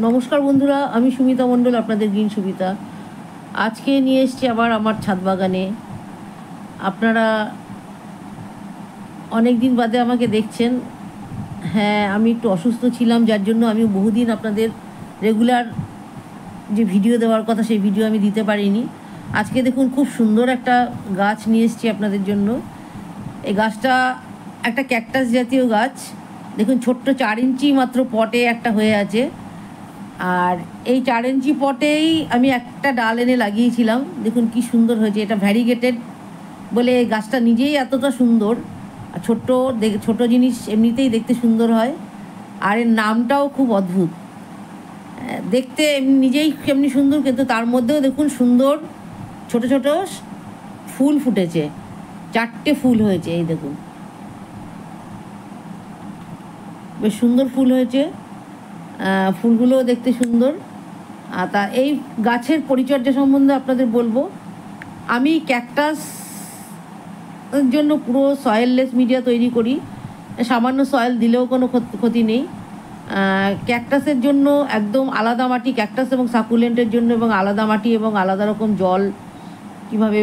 নমস্কার বন্ধুরা, আমি সুমিতা মণ্ডল, আপনাদের গ্রিন সুমিতা। আজকে নিয়ে এসেছি আবার আমার ছাদ বাগানে। আপনারা অনেক দিন বাদে আমাকে দেখছেন। হ্যাঁ, আমি একটু অসুস্থ ছিলাম, যার জন্য আমি বহুদিন আপনাদের রেগুলার যে ভিডিও দেওয়ার কথা সেই ভিডিও আমি দিতে পারিনি। আজকে দেখুন খুব সুন্দর একটা গাছ নিয়ে এসেছি আপনাদের জন্য। এই গাছটা একটা ক্যাকটাস জাতীয় গাছ। দেখুন ছোট্ট 4 ইঞ্চি মাত্র পটে একটা হয়ে আছে। আর এই 4 ইঞ্চি পটেই আমি একটা ডাল এনে লাগিয়েছিলাম। দেখুন কি সুন্দর হয়েছে। এটা ভ্যারিগেটেড বলে এই গাছটা নিজেই এতটা সুন্দর। আর ছোট জিনিস এমনিতেই দেখতে সুন্দর হয়। আর এর নামটাও খুব অদ্ভুত। দেখতে নিজেই এমনি সুন্দর, কিন্তু তার মধ্যেও দেখুন সুন্দর ছোট ছোট ফুল ফুটেছে। 4টে ফুল হয়েছে, এই দেখুন বেশ সুন্দর ফুল হয়েছে। ফুলগুলোও দেখতে সুন্দর। তা এই গাছের পরিচর্যা সম্বন্ধে আপনাদের বলবো। আমি ক্যাকটাস জন্য পুরো সয়েললেস মিডিয়া তৈরি করি। সামান্য সয়েল দিলেও কোনো ক্ষতি নেই। ক্যাকটাসের জন্য একদম আলাদা মাটি, ক্যাকটাস এবং সাকুলেন্টের জন্য এবং আলাদা মাটি এবং আলাদা রকম জল কিভাবে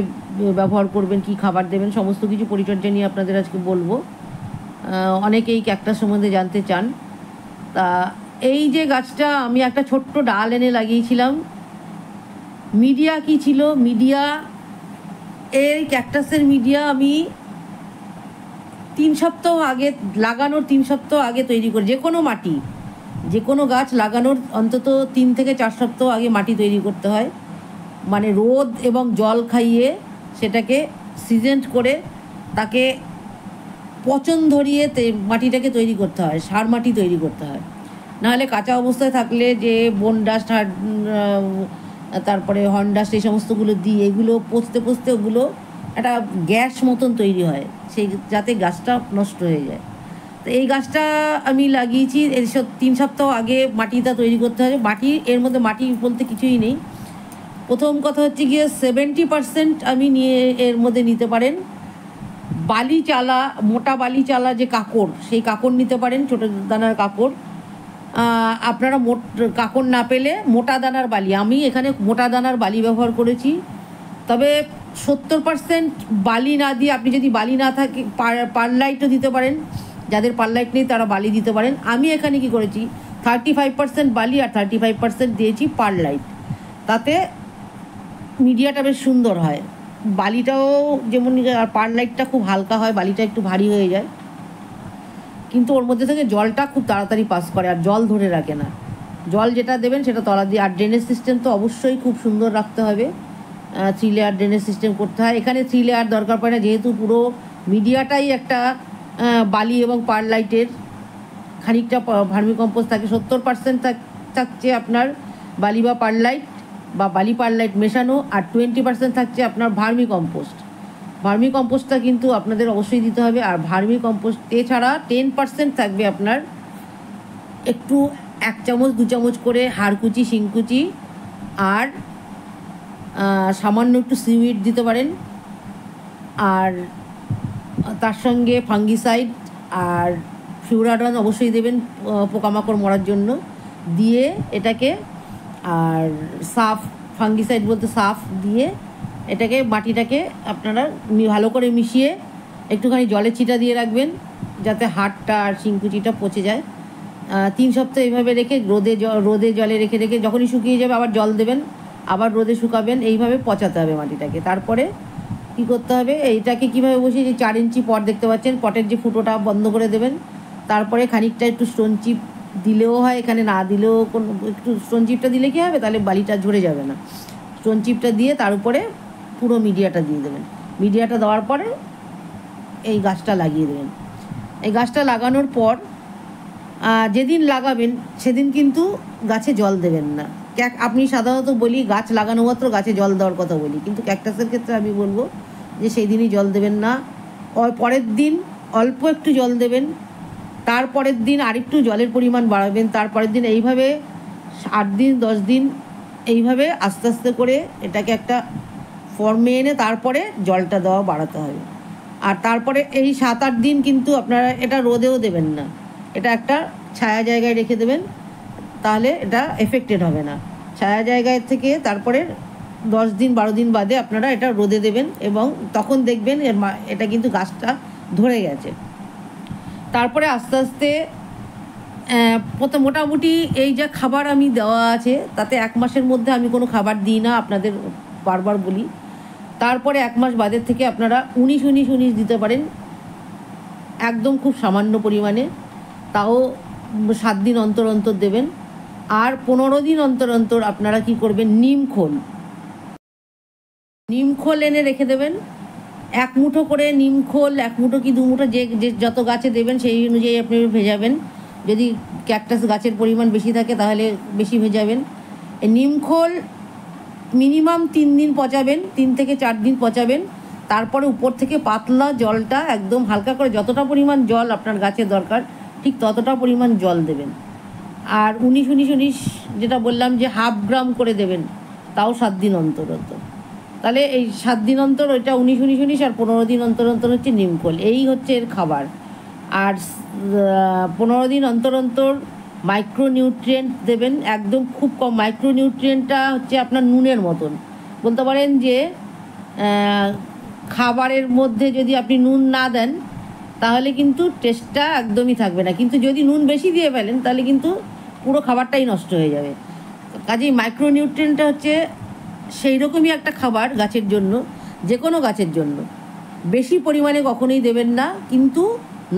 ব্যবহার করবেন, কি খাবার দেবেন, সমস্ত কিছু পরিচর্যা নিয়ে আপনাদের আজকে বলবো। অনেকেই ক্যাকটাস সম্বন্ধে জানতে চান। তা এই যে গাছটা আমি একটা ছোট্ট ডাল এনে লাগিয়েছিলাম। মিডিয়া কি ছিল, মিডিয়া এই ক্যাকটাসের মিডিয়া আমি 3 সপ্তাহ আগে, লাগানোর 3 সপ্তাহ আগে তৈরি করি। যে কোনো গাছ লাগানোর অন্তত 3 থেকে 4 সপ্তাহ আগে মাটি তৈরি করতে হয়। মানে রোদ এবং জল খাইয়ে সেটাকে সিজেন্ট করে তাকে পচন ধরিয়ে মাটিটাকে তৈরি করতে হয়, সার মাটি তৈরি করতে হয়। নাহলে কাঁচা অবস্থায় থাকলে যে বোন ডাস্ট, তারপরে হর্ন ডাস্ট, এই সমস্তগুলো দিয়ে এগুলো পচতে ওগুলো একটা গ্যাস মতন তৈরি হয়, সেই যাতে গাছটা নষ্ট হয়ে যায়। তো এই গাছটা আমি লাগিয়েছি এর 3 সপ্তাহ আগে। মাটিটা তৈরি করতে হবে। এর মধ্যে মাটি বলতে কিছুই নেই। প্রথম কথা হচ্ছে গিয়ে 70% আমি এর মধ্যে নিতে পারেন বালি চালা, মোটা বালি চালা যে কাকড়, সেই কাকড় নিতে পারেন, ছোটো দানার কাকড়। আপনারা কাকড় না পেলে মোটা দানার বালি, আমি এখানে মোটা দানার বালি ব্যবহার করেছি। তবে 70% বালি না দিয়ে আপনি যদি বালি না থাকে পারলাইটও দিতে পারেন। যাদের পারলাইট নেই তারা বালি দিতে পারেন। আমি এখানে কি করেছি, 35% বালি আর 35% দিয়েছি পারলাইট। তাতে মিডিয়াটা বেশ সুন্দর হয়। বালিটাও যেমন, আর পারলাইটটা খুব হালকা হয়, বালিটা একটু ভারী হয়ে যায়, কিন্তু ওর মধ্যে থেকে জলটা খুব তাড়াতাড়ি পাস করে আর জল ধরে রাখে না। জল যেটা দেবেন সেটা তলা দিয়ে। আর ড্রেনেজ সিস্টেম তো অবশ্যই খুব সুন্দর রাখতে হবে। 3 লেয়ার ড্রেনেজ সিস্টেম করতে হয়। এখানে 3 লেয়ার দরকার পড়ে না, যেহেতু পুরো মিডিয়াটাই একটা বালি এবং পারলাইটের খানিকটা ভার্মি কম্পোস্ট থাকে। 70% থাকছে আপনার বালি বা পারলাইট বা বালি পারলাইট মেশানো, আর 20% থাকছে আপনার ভার্মি কম্পোস্ট। ভার্মি কম্পোস্টটা কিন্তু আপনাদের অবশ্যই দিতে হবে। আর ভার্মি কম্পোস্ট এছাড়া 10% থাকবে আপনার একটু 1 চামচ 2 চামচ করে হাড়কুচি, শিংকুচি, আর সামান্য একটু সিউইড দিতে পারেন। আর তার সঙ্গে ফাঙ্গিসাইড আর ফিউরাডন অবশ্যই দেবেন পোকামাকড় মরার জন্য, দিয়ে এটাকে, আর সাফ, ফাঙ্গিসাইড বলতে সাফ দিয়ে এটাকে, মাটিটাকে আপনারা ভালো করে মিশিয়ে একটুখানি জলে ছিটা দিয়ে রাখবেন, যাতে হাড়টা আর শিংকুচিটা পচে যায়। 3 সপ্তাহ এইভাবে রেখে রোদে জলে রেখে যখনই শুকিয়ে যাবে আবার জল দেবেন, আবার রোদে শুকাবেন। এইভাবে পচাতে হবে মাটিটাকে। তারপরে কী করতে হবে, এইটাকে কীভাবে বসিয়ে, যে 4 ইঞ্চি পট দেখতে পাচ্ছেন, পটের যে ফুটোটা বন্ধ করে দেবেন। তারপরে খানিকটা একটু স্টোন চিপ দিলেও হয়, এখানে না দিলেও একটু স্টোন চিপটা দিলে কী হবে, তাহলে বালিটা ঝরে যাবে না। স্টোন চিপটা দিয়ে তার উপরে পুরো মিডিয়াটা দিয়ে দেবেন। মিডিয়াটা দেওয়ার পরে এই গাছটা লাগিয়ে দেবেন। এই গাছটা লাগানোর পর যেদিন লাগাবেন সেদিন কিন্তু গাছে জল দেবেন না। আপনি সাধারণত বলি গাছ লাগানো মাত্র গাছে জল দেওয়ার কথা বলি, কিন্তু ক্যাকটাসের ক্ষেত্রে আমি বলবো যে সেই দিনই জল দেবেন না। পরের দিন অল্প একটু জল দেবেন, তারপরের দিন আরেকটু জলের পরিমাণ বাড়াবেন, তারপরের দিন, এইভাবে 8 দিন 10 দিন এইভাবে আস্তে আস্তে করে এটাকে একটা ফর্মে এনে তারপরে জলটা দেওয়া বাড়াতে হবে। আর তারপরে এই 7-8 দিন কিন্তু আপনারা এটা রোদেও দেবেন না, এটা একটা ছায়া জায়গায় রেখে দেবেন। তাহলে এটা এফেক্টেড হবে না। ছায়া জায়গায় থেকে তারপরে 10 দিন 12 দিন বাদে আপনারা এটা রোদে দেবেন, এবং তখন দেখবেন এটা কিন্তু গাছটা ধরে গেছে। তারপরে আস্তে আস্তে মোটামুটি এই যা খাবার আমি দেওয়া আছে তাতে 1 মাসের মধ্যে আমি কোনো খাবার দিই না, আপনাদের বারবার বলি। তারপরে 1 মাস বাদের থেকে আপনারা 19 দিতে পারেন, একদম খুব সামান্য পরিমাণে, তাও 7 দিন অন্তর অন্তর দেবেন। আর 15 দিন অন্তর অন্তর আপনারা কি করবেন, নিম খোল এনে রেখে দেবেন। 1 মুঠো করে নিম খোল, 1 মুঠো কি 2 মুঠো, যে যত গাছে দেবেন সেই অনুযায়ী আপনি ভেজাবেন। যদি ক্যাকটাস গাছের পরিমাণ বেশি থাকে তাহলে বেশি ভেজাবেন। নিম খোল মিনিমাম 3 দিন পচাবেন, 3 থেকে 4 দিন পচাবেন। তারপরে উপর থেকে পাতলা জলটা একদম হালকা করে, যতটা পরিমাণ জল আপনার গাছের দরকার ঠিক ততটা পরিমাণ জল দেবেন। আর 19 যেটা বললাম যে 1/2 গ্রাম করে দেবেন, তাও 7 দিন অন্তর অন্তর। তাহলে এই 7 দিন অন্তর ওইটা 19 আর 15 দিন অন্তর অন্তর হচ্ছে নিমখোল। এই হচ্ছে এর খাবার। আর 15 দিন অন্তর অন্তর মাইক্রোনিউট্রিয়েন্ট দেবেন, একদম খুব কম। মাইক্রোনিউট্রিয়েন্টটা হচ্ছে আপনার নুনের মতন, বলতে পারেন যে খাবারের মধ্যে যদি আপনি নুন না দেন তাহলে কিন্তু টেস্টটা একদমই থাকবে না, কিন্তু যদি নুন বেশি দিয়ে ফেলেন তাহলে কিন্তু পুরো খাবারটাই নষ্ট হয়ে যাবে। কাজেই মাইক্রোনিউট্রিয়েন্টটা হচ্ছে সেই রকমই একটা খাবার গাছের জন্য, যে কোনো গাছের জন্য। বেশি পরিমাণে কখনোই দেবেন না, কিন্তু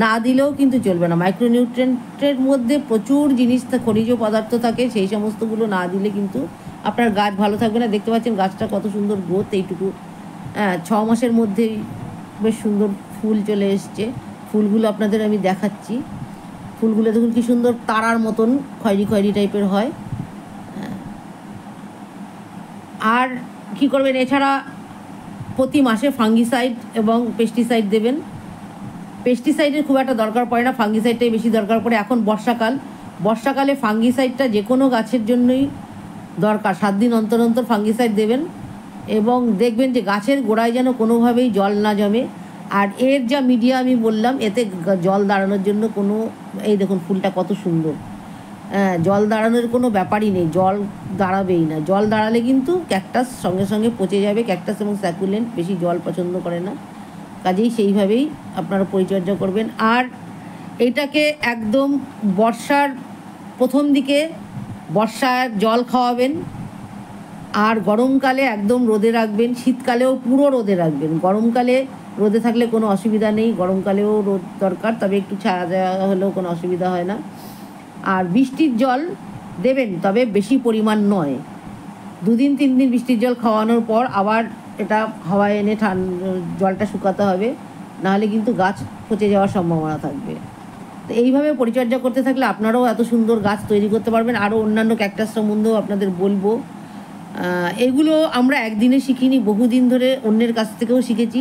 না দিলেও কিন্তু চলবে না। মাইক্রোনিউট্রিয়েন্টের মধ্যে প্রচুর জিনিস, খনিজ পদার্থ থাকে, সেই সমস্তগুলো না দিলে কিন্তু আপনার গাছ ভালো থাকবে না। দেখতে পাচ্ছেন গাছটা কত সুন্দর গ্রোথ, এইটুকু 6 মাসের মধ্যেই বেশ সুন্দর ফুল চলে এসছে। ফুলগুলো আপনাদের আমি দেখাচ্ছি। ফুলগুলো দেখুন কি সুন্দর, তারার মতন খয়েরি টাইপের হয়। আর কি করবেন, এছাড়া প্রতি মাসে ফাঙ্গিসাইড এবং পেস্টিসাইড দেবেন। পেস্টিসাইডের খুব একটা দরকার পড়ে না, ফাঙ্গিসাইডটাই বেশি দরকার পড়ে। এখন বর্ষাকালে ফাঙ্গিসাইডটা যে কোনো গাছের জন্যই দরকার। 7 দিন অন্তর অন্তর ফাঙ্গিসাইড দেবেন, এবং দেখবেন যে গাছের গোড়ায় যেন কোনোভাবেই জল না জমে। আর এর যা মিডিয়া আমি বললাম, এতে জল দাঁড়ানোর জন্য কোনো, এই দেখুন ফুলটা কত সুন্দর, জল দাঁড়ানোর কোনো ব্যাপারই নেই, জল দাঁড়াবেই না। জল দাঁড়ালে কিন্তু ক্যাকটাস সঙ্গে সঙ্গে পচে যাবে। ক্যাকটাস এবং স্যাকুলেন্ট বেশি জল পছন্দ করে না, কাজেই সেইভাবেই আপনারা পরিচর্যা করবেন। আর এটাকে একদম বর্ষার প্রথম দিকে বর্ষার জল খাওয়াবেন, আর গরমকালে একদম রোদে রাখবেন, শীতকালেও পুরো রোদে রাখবেন। গরমকালে রোদে থাকলে কোনো অসুবিধা নেই, গরমকালেও রোদ দরকার, তবে একটু ছায়া দেওয়া হলেও কোনো অসুবিধা হয় না। আর বৃষ্টির জল দেবেন, তবে বেশি পরিমাণ নয়। 2 দিন 3 দিন বৃষ্টির জল খাওয়ানোর পর আবার এটা হাওয়ায় এনে জলটা শুকাতে হবে, নাহলে কিন্তু গাছ পচে যাওয়ার সম্ভাবনা থাকবে। তো এইভাবে পরিচর্যা করতে থাকলে আপনারাও এত সুন্দর গাছ তৈরি করতে পারবেন। আরও অন্যান্য ক্যাকটাস সম্বন্ধেও আপনাদের বলবো। এগুলো আমরা একদিনে শিখিনি, বহুদিন ধরে অন্যের কাছ থেকেও শিখেছি।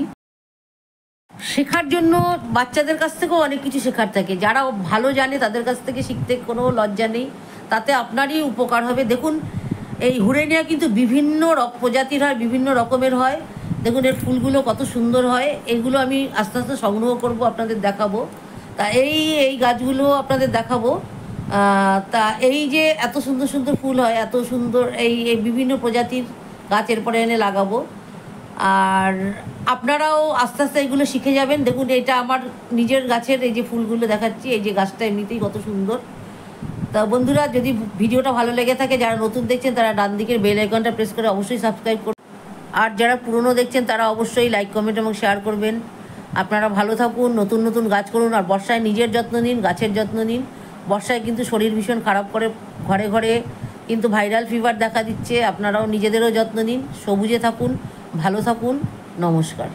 শেখার জন্য বাচ্চাদের কাছ থেকেও অনেক কিছু শেখার থাকে, যারা ভালো জানে তাদের কাছ থেকে শিখতে কোনো লজ্জা নেই, তাতে আপনারই উপকার হবে। দেখুন এই হুরেনিয়া কিন্তু বিভিন্ন প্রজাতির হয়, বিভিন্ন রকমের হয়। দেখুন এর ফুলগুলো কত সুন্দর হয়। এগুলো আমি আস্তে আস্তে সংগ্রহ করব, আপনাদের দেখাবো। তা এই গাছগুলো আপনাদের দেখাবো। তা এই যে এত সুন্দর সুন্দর ফুল হয়, এত সুন্দর এই বিভিন্ন প্রজাতির গাছ এরপরে এনে লাগাবো। আর আপনারাও আস্তে আস্তে এগুলো শিখে যাবেন। দেখুন এটা আমার নিজের গাছের এই যে ফুলগুলো দেখাচ্ছি, এই যে গাছটা এমনিতেই কত সুন্দর। তা বন্ধুরা, যদি ভিডিওটা ভালো লেগে থাকে, যারা নতুন দেখছেন তারা ডান দিকের বেল আইকনটা প্রেস করে অবশ্যই সাবস্ক্রাইব করুন। আর যারা পুরনো দেখছেন তারা অবশ্যই লাইক, কমেন্ট এবং শেয়ার করবেন। আপনারা ভালো থাকুন, নতুন নতুন গাছ করুন। আর বর্ষায় নিজের যত্ন নিন, গাছের যত্ন নিন। বর্ষায় কিন্তু শরীর ভীষণ খারাপ করে, ঘরে ঘরে কিন্তু ভাইরাল ফিভার দেখা দিচ্ছে। আপনারাও নিজেদেরও যত্ন নিন, সবুজে থাকুন, ভালো থাকুন। নমস্কার।